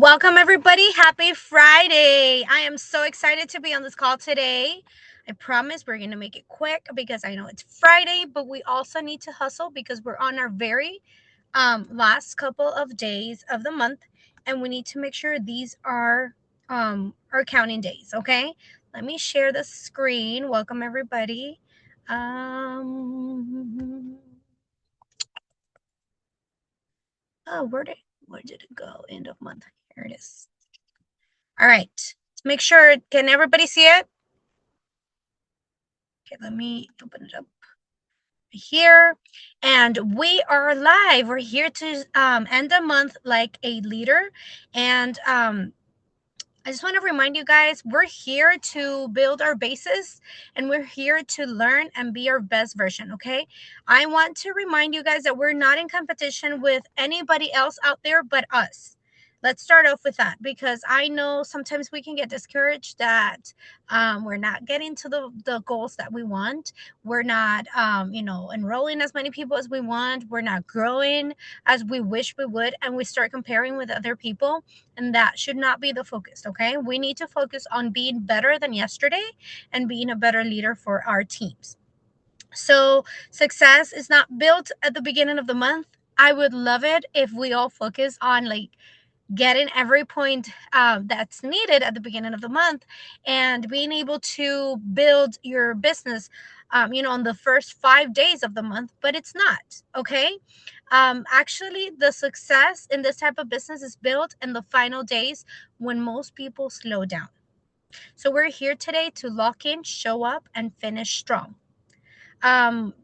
Welcome, everybody. Happy Friday. I am so excited to be on this call today. I promise we're going to make it quick because I know it's Friday, but we also need to hustle because we're on our very last couple of days of the month, and we need to make sure these are our counting days. Okay, let me share the screen. Welcome, everybody. Oh, where did it go? End of month. Here it is. All right. Make sure, can everybody see it? Okay, let me open it up here. And we are live. We're here to end the month like a leader. And I just want to remind you guys, we're here to build our bases and we're here to learn and be our best version, okay? I want to remind you guys that we're not in competition with anybody else out there but us. Let's start off with that because I know sometimes we can get discouraged that we're not getting to the goals that we want. We're not, enrolling as many people as we want. We're not growing as we wish we would. And we start comparing with other people, and that should not be the focus. Okay, we need to focus on being better than yesterday and being a better leader for our teams. So success is not built at the beginning of the month. I would love it if we all focus on like getting every point that's needed at the beginning of the month and being able to build your business on the first 5 days of the month, but it's not. Okay, actually the success in this type of business is built in the final days when most people slow down. So we're here today to lock in, show up, and finish strong. um,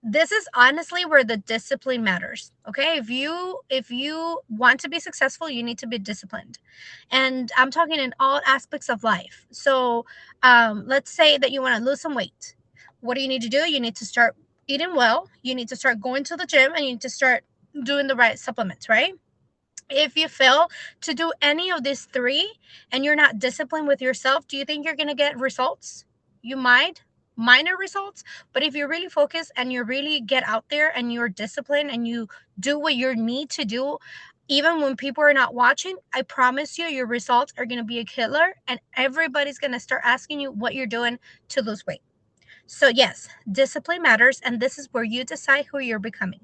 this is honestly where the discipline matters. Okay, if you want to be successful, you need to be disciplined, and I'm talking in all aspects of life. So let's say that you want to lose some weight. What do you need to do? You need to start eating well, you need to start going to the gym, and you need to start doing the right supplements, right? If you fail to do any of these three and you're not disciplined with yourself, do you think you're going to get results? You might, minor results, but if you really focus and you really get out there and you're disciplined and you do what you need to do, even when people are not watching, I promise you, your results are going to be a killer and everybody's going to start asking you what you're doing to lose weight. So, yes, discipline matters, and this is where you decide who you're becoming.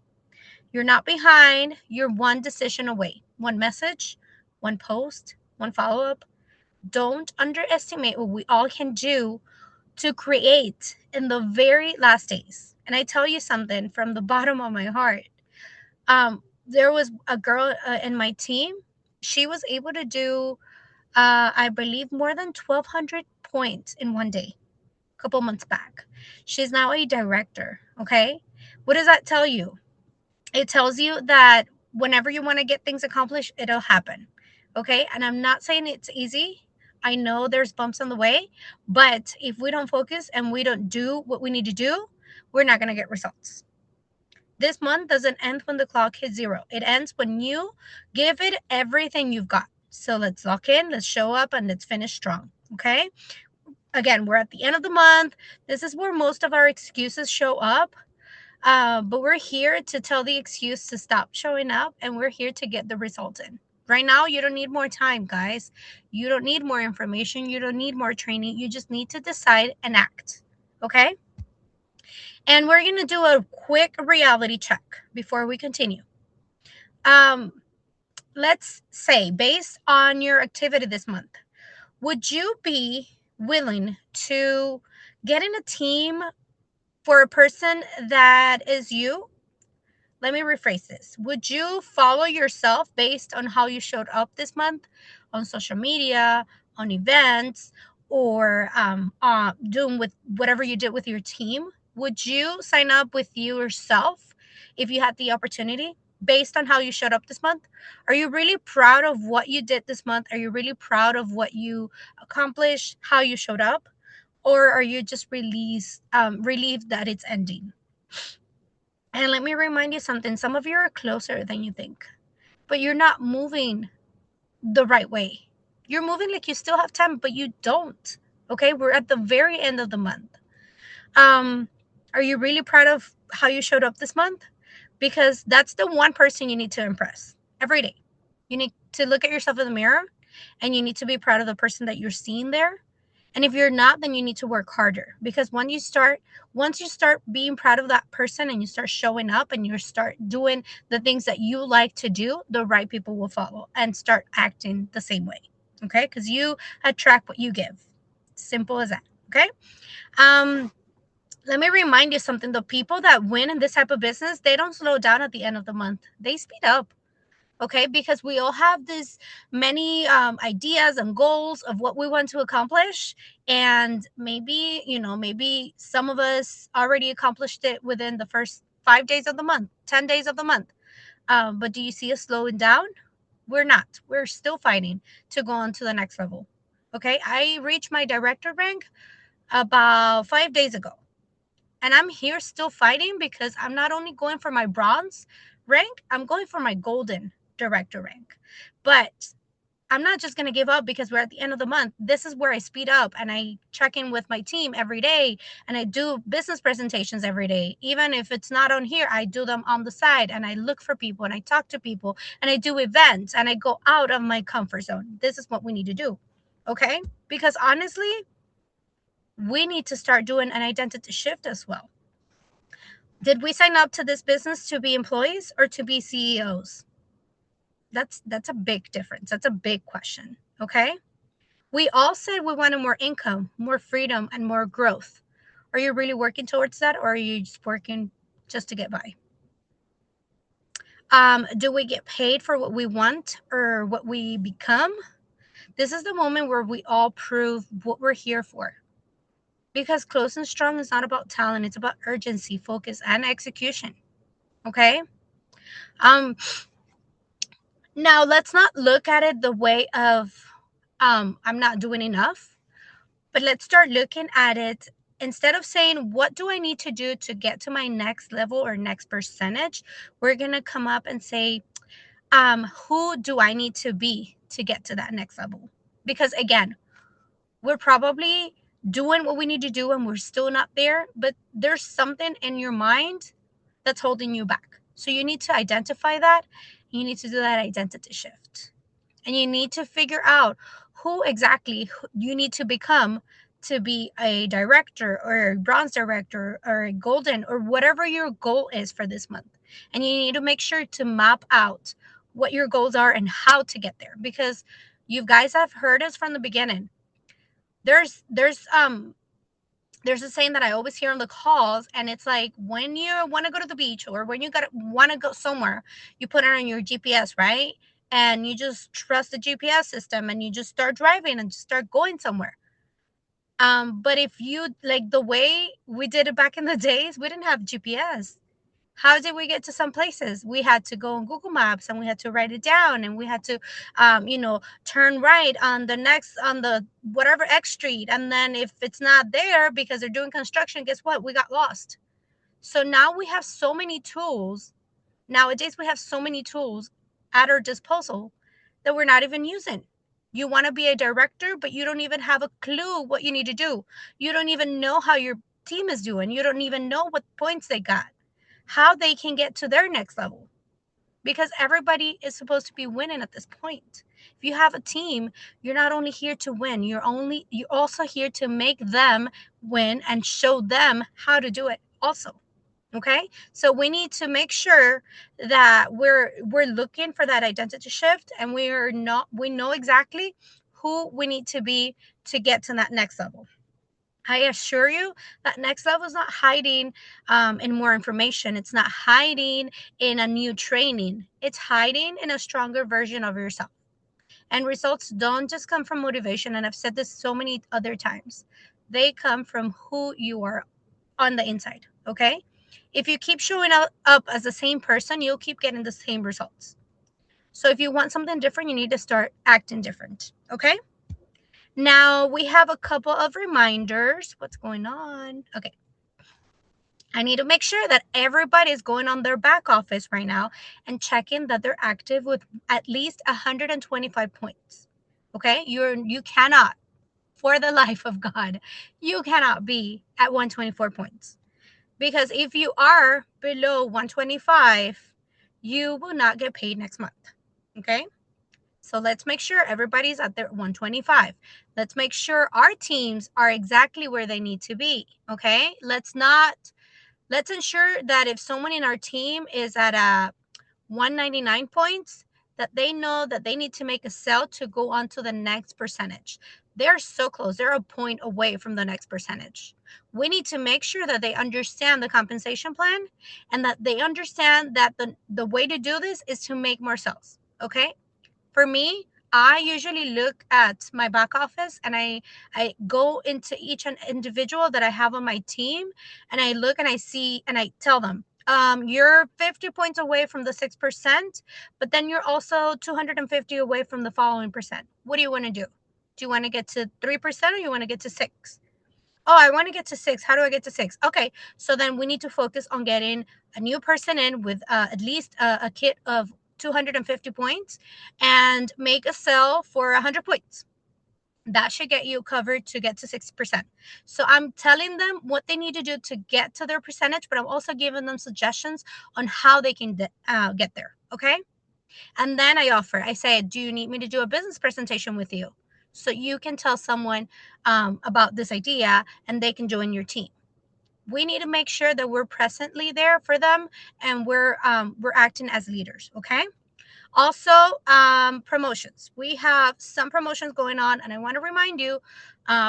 You're not behind. You're one decision away. One message, one post, one follow up. Don't underestimate what we all can do to create in the very last days. And I tell you something from the bottom of my heart. There was a girl in my team. She was able to do, I believe, more than 1,200 points in one day a couple months back. She's now a director. Okay. What does that tell you? It tells you that whenever you want to get things accomplished, it'll happen. Okay. And I'm not saying it's easy. I know there's bumps on the way, but if we don't focus and we don't do what we need to do, we're not going to get results. This month doesn't end when the clock hits zero. It ends when you give it everything you've got. So let's lock in, let's show up, and let's finish strong. Okay. Again, we're at the end of the month. This is where most of our excuses show up, but we're here to tell the excuse to stop showing up, and we're here to get the result in. Right now, you don't need more time, guys. You don't need more information. You don't need more training. You just need to decide and act. Okay? And we're going to do a quick reality check before we continue. Um, let's say, based on your activity this month, would you be willing to get in a team for a person that is you? Let me rephrase this. Would you follow yourself based on how you showed up this month on social media, on events, or doing with whatever you did with your team? Would you sign up with yourself if you had the opportunity based on how you showed up this month? Are you really proud of what you did this month? Are you really proud of what you accomplished, how you showed up? Or are you just relieved that it's ending? And let me remind you something. Some of you are closer than you think, but you're not moving the right way. You're moving like you still have time, but you don't. Okay, we're at the very end of the month. Um, are you really proud of how you showed up this month? Because that's the one person you need to impress every day. You need to look at yourself in the mirror, and you need to be proud of the person that you're seeing there. And if you're not, then you need to work harder, because once you start being proud of that person and you start showing up and you start doing the things that you like to do, the right people will follow and start acting the same way. Okay? Because you attract what you give. Simple as that. Okay? Um, let me remind you something. The people that win in this type of business, they don't slow down at the end of the month. They speed up. Okay, because we all have this many ideas and goals of what we want to accomplish, and maybe, maybe some of us already accomplished it within the first 5 days of the month, 10 days of the month. But do you see us slowing down? We're not. We're still fighting to go on to the next level. Okay, I reached my director rank about 5 days ago, and I'm here still fighting because I'm not only going for my bronze rank, I'm going for my golden director rank. But I'm not just going to give up because we're at the end of the month. This is where I speed up and I check in with my team every day, and I do business presentations every day. Even if it's not on here, I do them on the side, and I look for people and I talk to people and I do events and I go out of my comfort zone. This is what we need to do. Okay? Because honestly, we need to start doing an identity shift as well. Did we sign up to this business to be employees or to be CEOs? That's a big difference. That's a big question. Okay? We all said we wanted more income, more freedom, and more growth. Are you really working towards that, or are you just working just to get by? Do we get paid for what we want or what we become? This is the moment where we all prove what we're here for. Because Close and Strong is not about talent, it's about urgency, focus, and execution. Okay? Um, Now let's not look at it the way of I'm not doing enough, but let's start looking at it, instead of saying what do I need to do to get to my next level or next percentage, we're going to come up and say who do I need to be to get to that next level? Because again, we're probably doing what we need to do and we're still not there, but there's something in your mind that's holding you back. So you need to identify that. You need to do that identity shift. And you need to figure out who exactly you need to become to be a director or a bronze director or a golden or whatever your goal is for this month. And you need to make sure to map out what your goals are and how to get there, because you guys have heard us from the beginning. There's a saying that I always hear on the calls, and it's like, when you want to go to the beach or when you want to go somewhere, you put it on your GPS, right? And you just trust the GPS system and you just start driving and just start going somewhere. But if you like the way we did it back in the days, we didn't have GPS. How did we get to some places? We had to go on Google Maps and we had to write it down, and we had to turn right on the whatever X street, and then if it's not there because they're doing construction, guess what? We got lost. So now we have so many tools. Nowadays we have so many tools at our disposal that we're not even using. You want to be a director, but you don't even have a clue what you need to do. You don't even know how your team is doing. You don't even know what points they got, how they can get to their next level, because everybody is supposed to be winning at this point. If you have a team, you're not only here to win, you're also here to make them win and show them how to do it also. Okay, so we need to make sure that we're looking for that identity shift, and we know exactly who we need to be to get to that next level. I assure you that next level is not hiding in more information. It's not hiding in a new training. It's hiding in a stronger version of yourself. And results don't just come from motivation. And I've said this so many other times. They come from who you are on the inside. Okay? If you keep showing up as the same person, you'll keep getting the same results. So if you want something different, you need to start acting different. Okay? Now we have a couple of reminders. What's going on? Okay. I need to make sure that everybody is going on their back office right now and checking that they're active with at least 125 points. Okay? You cannot, for the life of God, you cannot be at 124 points. Because if you are below 125, you will not get paid next month. Okay? So let's make sure everybody's at their 125. Let's make sure our teams are exactly where they need to be. Okay. Let's ensure that if someone in our team is at a 199 points, that they know that they need to make a sale to go on to the next percentage. They're so close. They're a point away from the next percentage. We need to make sure that they understand the compensation plan and that they understand that the way to do this is to make more sales. Okay. For me, I usually look at my back office and I go into each individual that I have on my team, and I look and I see and I tell them, you're 50 points away from the 6%, but then you're also 250 away from the following percent. What do you want to do? Do you want to get to 3% or you want to get to 6? Oh, I want to get to 6. How do I get to 6? Okay, so then we need to focus on getting a new person in with at least a kit of 250 points and make a sale for 100 points. That should get you covered to get to 6%. So I'm telling them what they need to do to get to their percentage, but I'm also giving them suggestions on how they can get there. Okay. And then I say, do you need me to do a business presentation with you? So you can tell someone about this idea and they can join your team. We need to make sure that we're presently there for them and we're acting as leaders. Okay. Also, promotions. We have some promotions going on, and I want to remind you,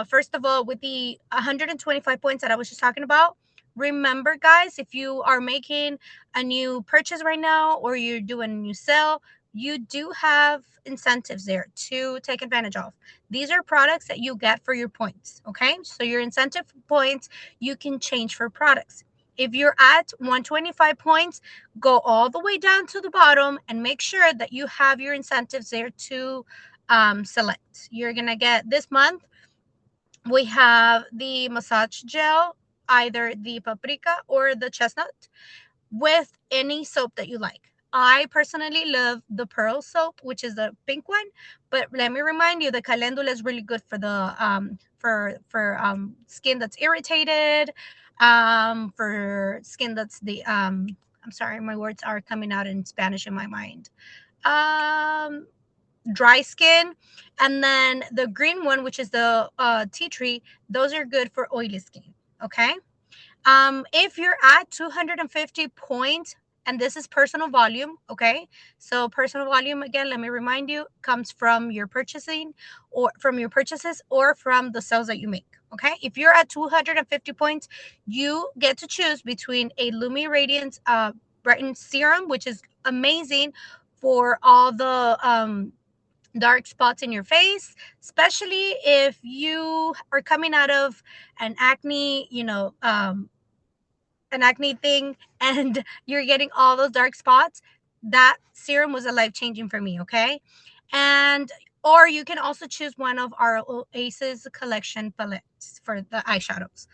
first of all, with the 125 points that I was just talking about, remember, guys, if you are making a new purchase right now or you're doing a new sale, you do have incentives there to take advantage of. These are products that you get for your points, okay? So your incentive points, you can change for products. If you're at 125 points, go all the way down to the bottom and make sure that you have your incentives there to select. You're going to get this month, we have the massage gel, either the paprika or the chestnut, with any soap that you like. I personally love the pearl soap, which is the pink one. But let me remind you, the calendula is really good for the skin that's irritated, for skin that's the I'm sorry, my words are coming out in Spanish in my mind. Um, Dry skin, and then the green one, which is the tea tree. Those are good for oily skin. Okay. If you're at 250 points, and this is personal volume, okay? So personal volume, again, let me remind you, comes from your purchasing or from your purchases or from the sales that you make, okay? If you're at 250 points, you get to choose between a Lumi Radiance Brighten Serum, which is amazing for all the dark spots in your face, especially if you are coming out of an acne, an acne thing and you're getting all those dark spots. That serum was a life changing for me. Okay. And or you can also choose one of our Oasis collection palettes for the eyeshadows.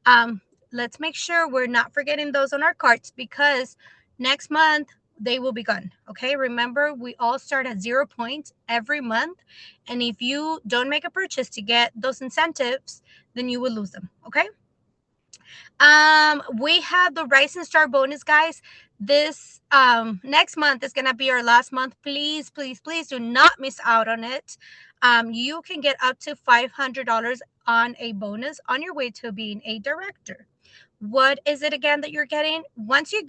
um let's make sure we're not forgetting those on our carts, because next month they will be gone. Okay, remember, we all start at 0 points every month, and if you don't make a purchase to get those incentives, then you will lose them. Okay. We have the Rising Star bonus, guys. This next month is gonna be our last month. Please, please, please do not miss out on it. You can get up to $500 on a bonus on your way to being a director. What is it again that you're getting? Once you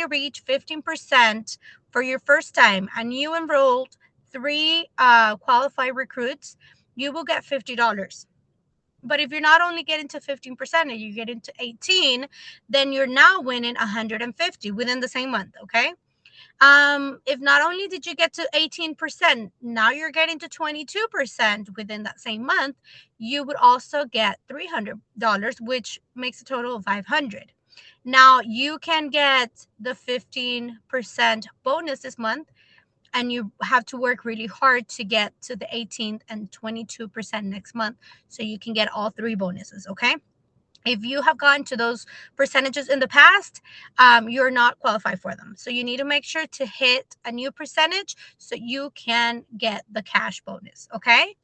reach 15% for your first time and you enrolled three qualified recruits, you will get $50. But if you're not only getting to 15% and you get into 18, then you're now winning 150 within the same month. Okay. If not only did you get to 18%, now you're getting to 22% within that same month, you would also get $300, which makes a total of 500. Now you can get the 15% bonus this month, and you have to work really hard to get to the 18th and 22% next month, so you can get all three bonuses. Okay. If you have gone to those percentages in the past, you're not qualified for them. So you need to make sure to hit a new percentage so you can get the cash bonus. Okay.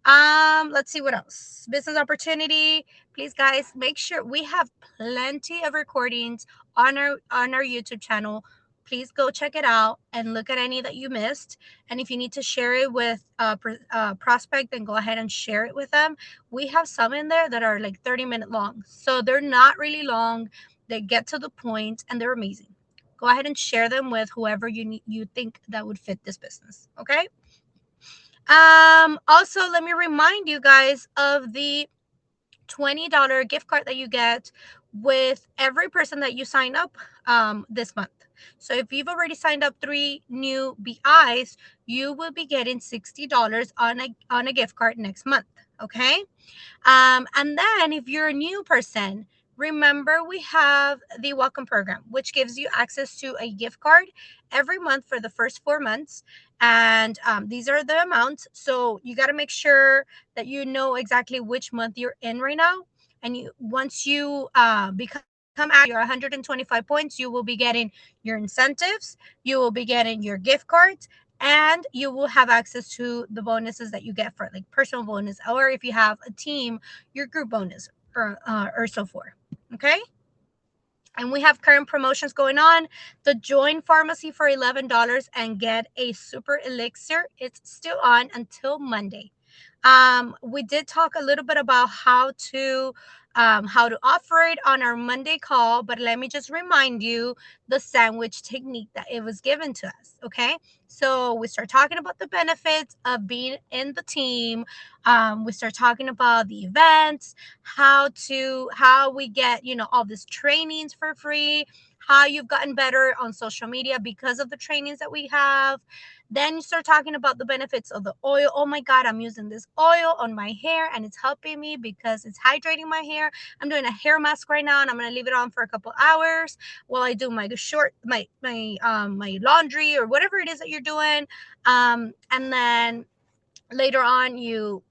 Let's see what else. Business opportunity. Please, guys, make sure we have plenty of recordings on our YouTube channel please go check it out and look at any that you missed. And if you need to share it with a prospect, then go ahead and share it with them. We have some in there that are like 30-minute long, so they're not really long. They get to the point and they're amazing. Go ahead and share them with whoever you think that would fit this business. Okay. Also, let me remind you guys of the $20 gift card that you get with every person that you sign up this month. So if you've already signed up 3 new BIs, you will be getting $60 on a gift card next month. Okay. And then if you're a new person, remember we have the welcome program, which gives you access to a gift card every month for the first 4 months. And these are the amounts. So you got to make sure that you know exactly which month you're in right now. And once you become your 125 points, you will be getting your incentives, you will be getting your gift cards, and you will have access to the bonuses that you get for like personal bonus, or if you have a team, your group bonus, or so forth. Okay. And we have current promotions going on. The join pharmacy for $11 and get a super elixir, it's still on until Monday. We did talk a little bit about how to offer it on our Monday call, but let me just remind you the sandwich technique that it was given to us. Okay, so we start talking about the benefits of being in the team. We start talking about the events, how we get all these trainings for free, how you've gotten better on social media because of the trainings that we have. Then you start talking about the benefits of the oil. Oh my God, I'm using this oil on my hair and it's helping me because it's hydrating my hair. I'm doing a hair mask right now and I'm going to leave it on for a couple hours while I do my my laundry or whatever it is that you're doing. And then later on you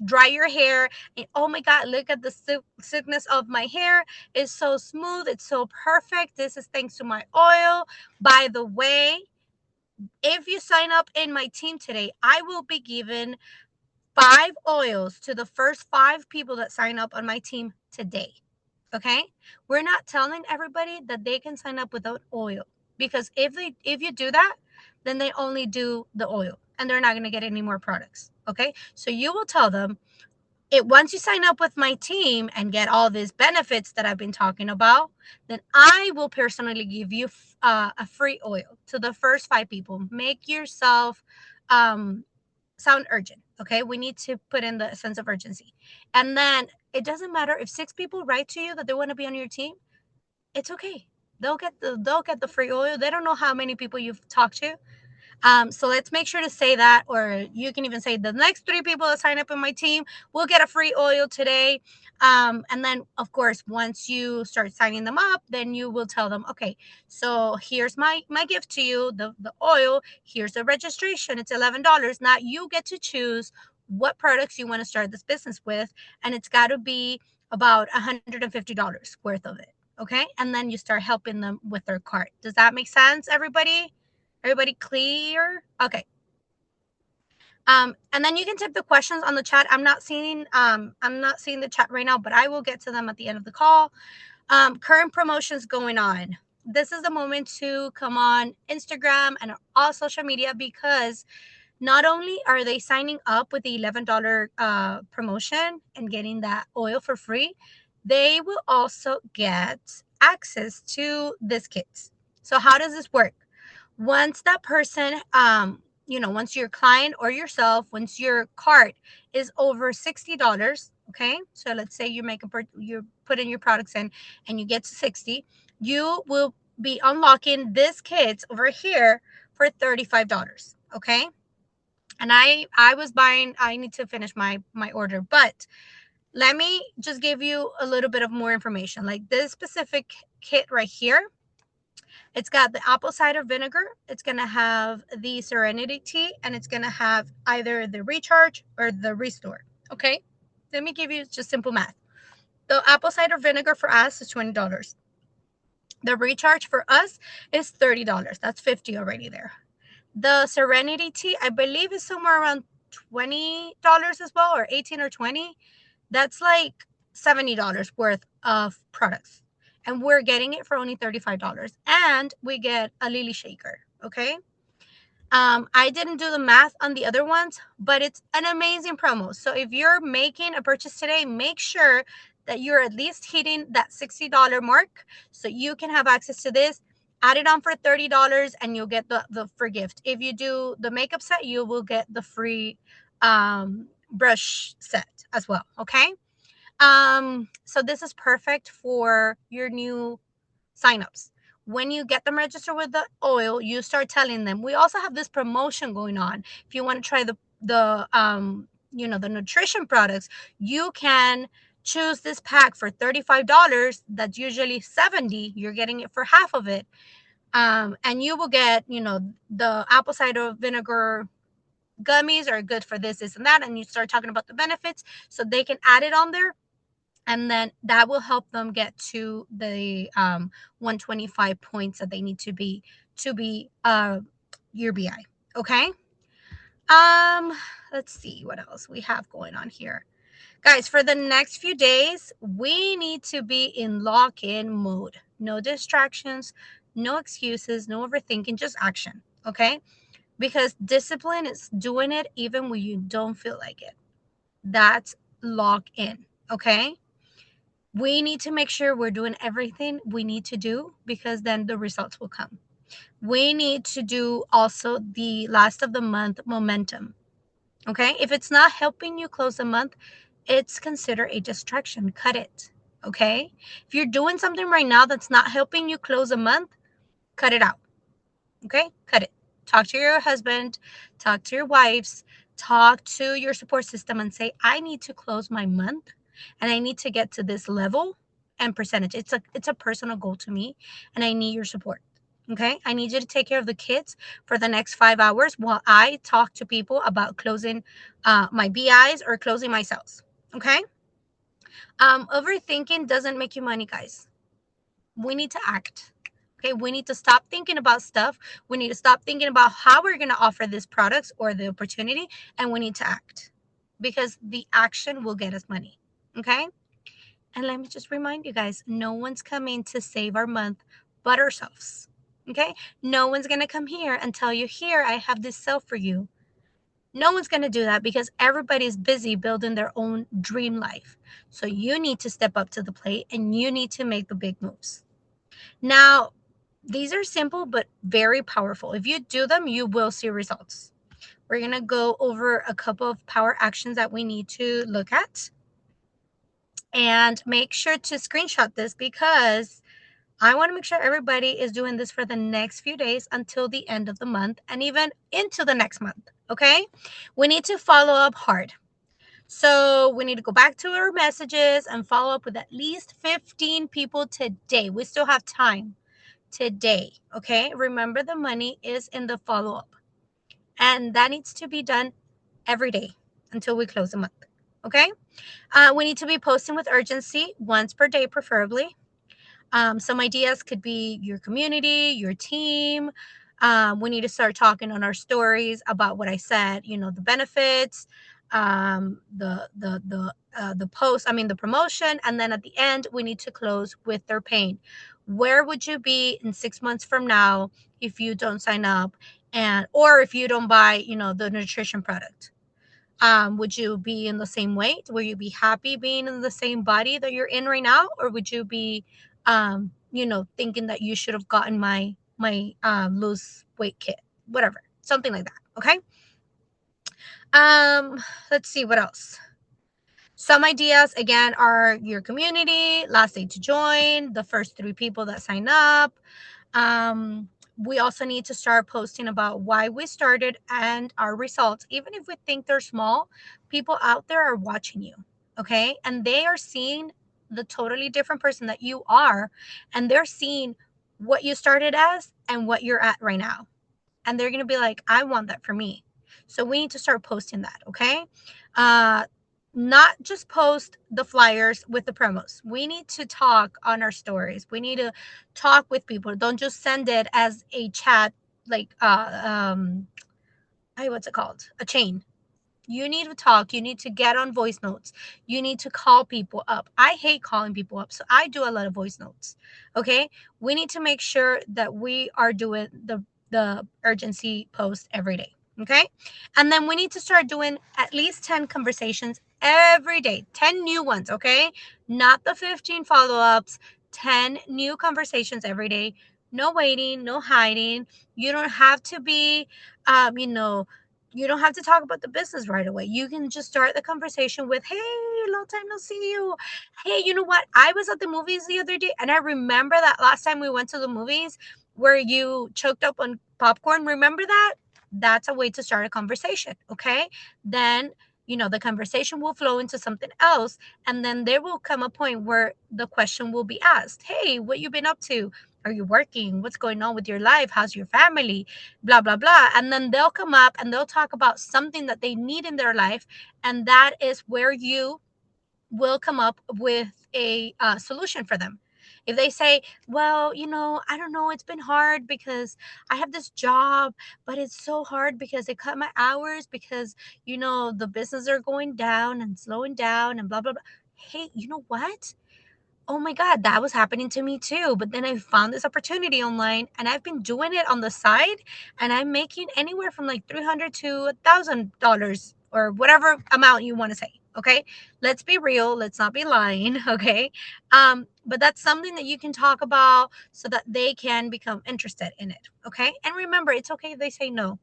dry your hair and oh my God, look at the silkiness of my hair. It's so smooth, it's so perfect. This is thanks to my oil. By the way, if you sign up in my team today, I will be giving 5 oils to the first 5 people that sign up on my team today. Okay? We're not telling everybody that they can sign up without oil, because if you do that, then they only do the oil and they're not going to get any more products. Okay? So you will tell them, once you sign up with my team and get all these benefits that I've been talking about, then I will personally give you a free oil to the first 5 people. Make yourself sound urgent. Okay, we need to put in the sense of urgency. And then it doesn't matter if 6 people write to you that they want to be on your team. It's okay. They'll get the free oil. They don't know how many people you've talked to. So let's make sure to say that, or you can even say the next 3 people that sign up in my team will get a free oil today. And then, of course, once you start signing them up, then you will tell them, okay, so here's my gift to you, the oil. Here's the registration. It's $11. Now you get to choose what products you want to start this business with, and it's got to be about $150 worth of it. Okay, and then you start helping them with their cart. Does that make sense, everybody? Everybody clear? Okay. And then you can type the questions on the chat. I'm not seeing the chat right now, but I will get to them at the end of the call. Current promotions going on. This is the moment to come on Instagram and all social media, because not only are they signing up with the $11 promotion and getting that oil for free, they will also get access to this kit. So how does this work? Once that person, once your client or yourself, once your cart is over $60, okay, so let's say you put in your products in and you get to 60, you will be unlocking this kit over here for $35. Okay. And I was buying, I need to finish my order, but let me just give you a little bit of more information. Like this specific kit right here, it's got the apple cider vinegar, it's going to have the serenity tea, and it's going to have either the recharge or the restore. Okay, let me give you just simple math. The apple cider vinegar for us is $20. The recharge for us is $30. That's $50 already there. The serenity tea, I believe, is somewhere around $20 as well, or 18 or 20. That's like $70 worth of products. and we're getting it for only $35, and we get a lily shaker. Okay. I didn't do the math on the other ones, but it's an amazing promo. So if you're making a purchase today, make sure that you're at least hitting that $60 mark so you can have access to this. Add it on for $30 and you'll get the free gift. If you do the makeup set, you will get the free brush set as well. Okay. So this is perfect for your new signups. When you get them registered with the oil, you start telling them. We also have this promotion going on. If you want to try the nutrition products, you can choose this pack for $35. That's usually $70. You're getting it for half of it. And you will get, the apple cider vinegar gummies are good for this, and that. And you start talking about the benefits so they can add it on there, and then that will help them get to the 125 points that they need to be your BI. Okay. Let's see what else we have going on here, guys. For the next few days, we need to be in lock-in mode. No distractions, no excuses, no overthinking, just action. Okay. Because discipline is doing it even when you don't feel like it. That's lock in. Okay. We need to make sure we're doing everything we need to do, because then the results will come. We need to do also the last of the month momentum. Okay. If it's not helping you close the month, it's considered a distraction. Cut it. Okay. If you're doing something right now that's not helping you close a month, cut it out. Okay. Cut it. Talk to your husband, talk to your wives, talk to your support system and say, I need to close my month and I need to get to this level and percentage. It's a personal goal to me, and I need your support. Okay. I need you to take care of the kids for the next 5 hours while I talk to people about closing my BIs or closing my sales. Okay. Overthinking doesn't make you money, guys. We need to act. Okay, we need to stop thinking about stuff. We need to stop thinking about how we're going to offer these products or the opportunity, and we need to act, because the action will get us money. Okay. And let me just remind you guys, no one's coming to save our month but ourselves. Okay. No one's going to come here and tell you, here, I have this sale for you. No one's going to do that, because everybody's busy building their own dream life. So you need to step up to the plate and you need to make the big moves. Now, these are simple but very powerful. If you do them, you will see results. We're going to go over a couple of power actions that we need to look at. And make sure to screenshot this, because I want to make sure everybody is doing this for the next few days until the end of the month and even into the next month. Okay. We need to follow up hard. So we need to go back to our messages and follow up with at least 15 people today. We still have time today. Okay. Remember, the money is in the follow up, and that needs to be done every day until we close the month. Okay. We need to be posting with urgency once per day, preferably. Some ideas could be your community, your team. We need to start talking on our stories about what I said, the benefits, the post, the promotion. And then at the end, we need to close with their pain. Where would you be in 6 months from now if you don't sign up, or if you don't buy, the nutrition product? Would you be in the same weight? Will you be happy being in the same body that you're in right now? Or would you be, thinking that you should have gotten my lose weight kit, whatever, something like that. Okay. Let's see what else. Some ideas again are your community, last day to join, the first 3 people that sign up. We also need to start posting about why we started and our results. Even if we think they're small, people out there are watching you. Okay. And they are seeing the totally different person that you are. And they're seeing what you started as and what you're at right now. And they're going to be like, I want that for me. So we need to start posting that. Okay. Not just post the flyers with the promos. We need to talk on our stories. We need to talk with people. Don't just send it as a chat, like what's it called? A chain. You need to talk. You need to get on voice notes. You need to call people up. I hate calling people up, so I do a lot of voice notes. Okay? We need to make sure that we are doing the urgency post every day. Okay? And then we need to start doing at least 10 conversations every day. 10 new ones, okay? Not the 15 follow-ups, 10 new conversations every day. No waiting, no hiding. You don't have to be you know, you don't have to talk about the business right away. You can just start the conversation with, hey, long time no see you. Hey, you know what? I was at the movies the other day, and I remember that last time we went to the movies where you choked up on popcorn. Remember that? That's a way to start a conversation. Okay. Then, the conversation will flow into something else. And then there will come a point where the question will be asked, hey, what you been up to? Are you working? What's going on with your life? How's your family? Blah blah blah. And then they'll come up and they'll talk about something that they need in their life, and that is where you will come up with a solution for them. If they say, well, I don't know, it's been hard because I have this job, but it's so hard because they cut my hours because the business are going down and slowing down and blah blah blah. Hey, you know what? Oh my God, that was happening to me too. But then I found this opportunity online and I've been doing it on the side, and I'm making anywhere from like $300 to $1,000 or whatever amount you want to say. Okay. Let's be real. Let's not be lying. Okay. But that's something that you can talk about so that they can become interested in it. Okay. And remember, it's okay if they say no.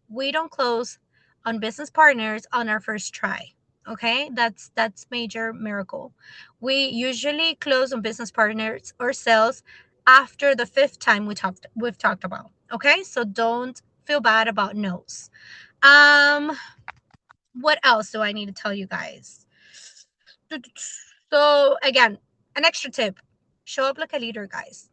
We don't close on business partners on our first try. Okay, that's major miracle. We usually close on business partners or sales after the fifth time we've talked about. Okay, so don't feel bad about no's. What else do I need to tell you guys? So again, an extra tip: show up like a leader, guys.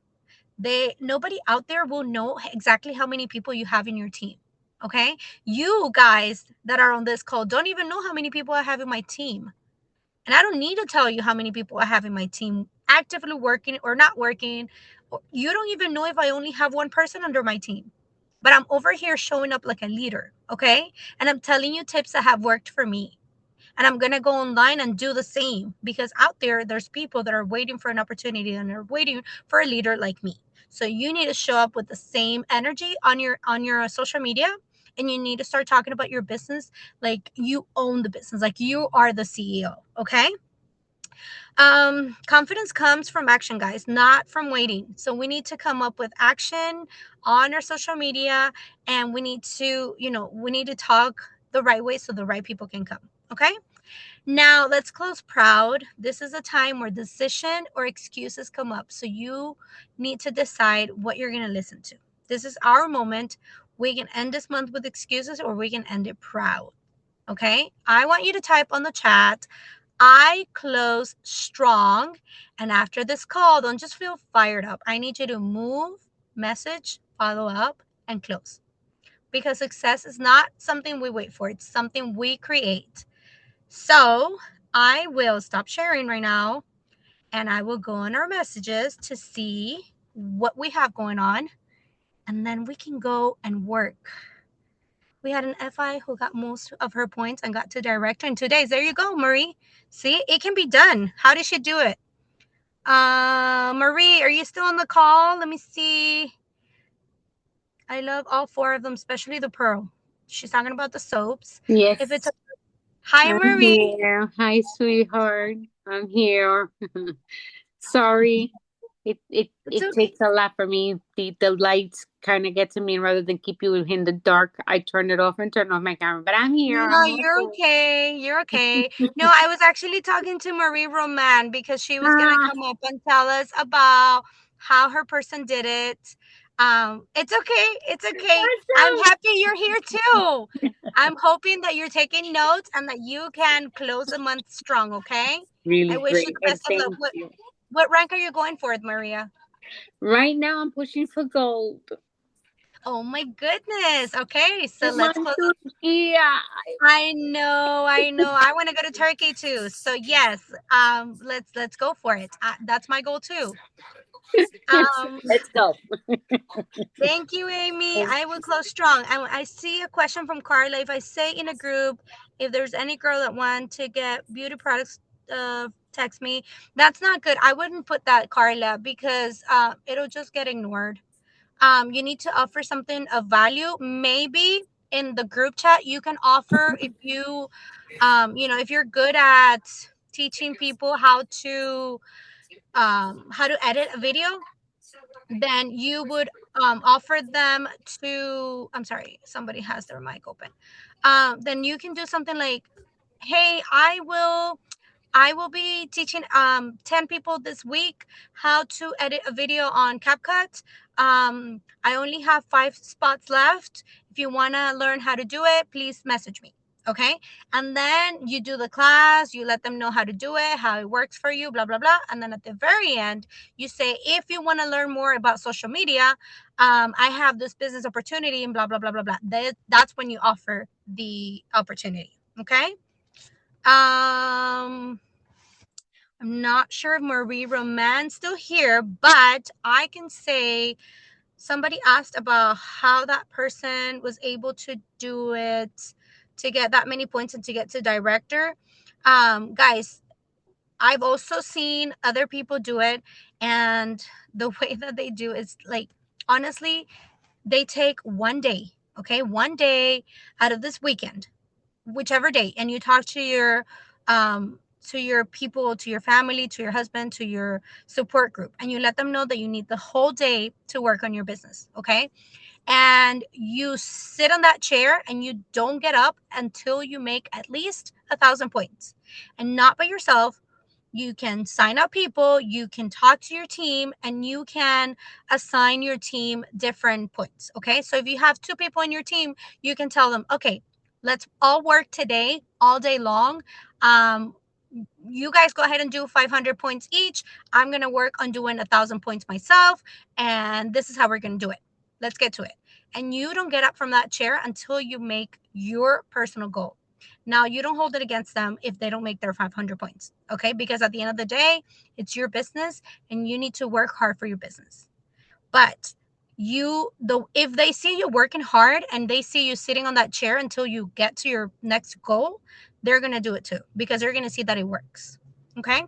Nobody out there will know exactly how many people you have in your team. Okay, you guys that are on this call don't even know how many people I have in my team, and I don't need to tell you how many people I have in my team actively working or not working. You don't even know if I only have one person under my team, but I'm over here showing up like a leader. Okay, and I'm telling you tips that have worked for me, and I'm going to go online and do the same, because out there's people that are waiting for an opportunity and are waiting for a leader like me. So you need to show up with the same energy on your social media, and you need to start talking about your business like you own the business, like you are the CEO. Okay. Confidence comes from action, guys, not from waiting. So we need to come up with action on our social media, and we need to talk the right way so the right people can come. Okay. Now let's close proud. This is a time where decision or excuses come up. So you need to decide what you're going to listen to. This is our moment. We can end this month with excuses, or we can end it proud. Okay. I want you to type on the chat, I close strong. And after this call, don't just feel fired up. I need you to move, message, follow up, and close. Because success is not something we wait for, it's something we create. So I will stop sharing right now, and I will go on our messages to see what we have going on, and then we can go and work. We had an FI who got most of her points and got to director in 2 days. There you go, Marie. See, it can be done. How did she do it? Marie, are you still on the call? Let me see. I love all four of them, especially the pearl. She's talking about the soaps. Yes, If it's a Hi, I'm Marie. here. Hi, sweetheart. I'm here. Sorry. It's It okay. takes a lot for me. The lights kind of get to me, and rather than keep you in the dark, I turn it off and turn off my camera. But I'm here. No, I'm you're okay. okay. You're okay. No, I was actually talking to Marie Roman because she was gonna Ah, come up and tell us about how her person did it. It's okay. It's okay. I'm awesome. happy you're here too. I'm hoping that you're taking notes and that you can close the month strong. Okay. I Really wish you great, the and best of luck. thank What you. what rank are you going for, Maria? Right now, I'm pushing for gold. Oh my goodness. Okay, so Come let's on, close. Turquía. I know, I know. I want to go to Turkey too. So yes, let's go for it. That's my goal too. Let's go. Thank you, Amy. I will close strong. I see a question from Carla. If I say in a group, if there's any girl that want to get beauty products, text me. That's not good. I wouldn't put that, Carla, because it'll just get ignored. You need to offer something of value. Maybe in the group chat you can offer, if you if you're good at teaching people how to edit a video, then you would offer them to, I'm sorry, somebody has their mic open. Then you can do something like, hey, I will be teaching 10 people this week how to edit a video on CapCut. I only have 5 spots left. If you want to learn how to do it, please message me. Okay. And then you do the class, you let them know how to do it, how it works for you, blah, blah, blah. And then at the very end, you say, if you want to learn more about social media, I have this business opportunity and blah, blah, blah, blah, blah. That's when you offer the opportunity. Okay. I'm not sure if Marie Roman's still here, but I can say somebody asked about how that person was able to do it, to get that many points and to get to director. Guys, I've also seen other people do it, and the way that they do is like, honestly, they take one day, okay, one day out of this weekend, whichever day, and you talk to your people, to your family, to your husband, to your support group, and you let them know that you need the whole day to work on your business, okay? And you sit on that chair and you don't get up until you make at least 1,000 points, and not by yourself. You can sign up people, you can talk to your team, and you can assign your team different points. Okay. So if you have 2 people in your team, you can tell them, okay, let's all work today, all day long. You guys go ahead and do 500 points each. I'm going to work on doing 1,000 points myself. And this is how we're going to do it. Let's get to it. And you don't get up from that chair until you make your personal goal. Now, you don't hold it against them if they don't make their 500 points, okay? Because at the end of the day, it's your business and you need to work hard for your business. But if they see you working hard and they see you sitting on that chair until you get to your next goal, they're going to do it too, because they're going to see that it works. Okay?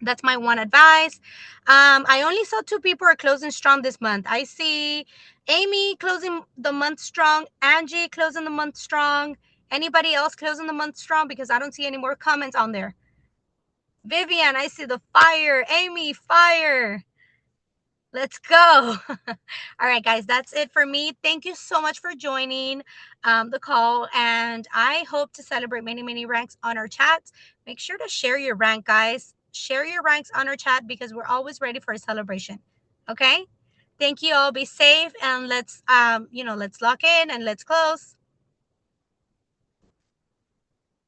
That's my one advice. I only saw 2 people are closing strong this month. I see Amy closing the month strong, Angie closing the month strong. Anybody else closing the month strong? Because I don't see any more comments on there. Vivian, I see the fire. Amy, fire. Let's go. All right, guys, that's it for me. Thank you so much for joining the call. And I hope to celebrate many, many ranks on our chats. Make sure to share your rank, guys. Share your ranks on our chat because we're always ready for a celebration. Okay? Thank you all. Be safe and let's lock in and let's close.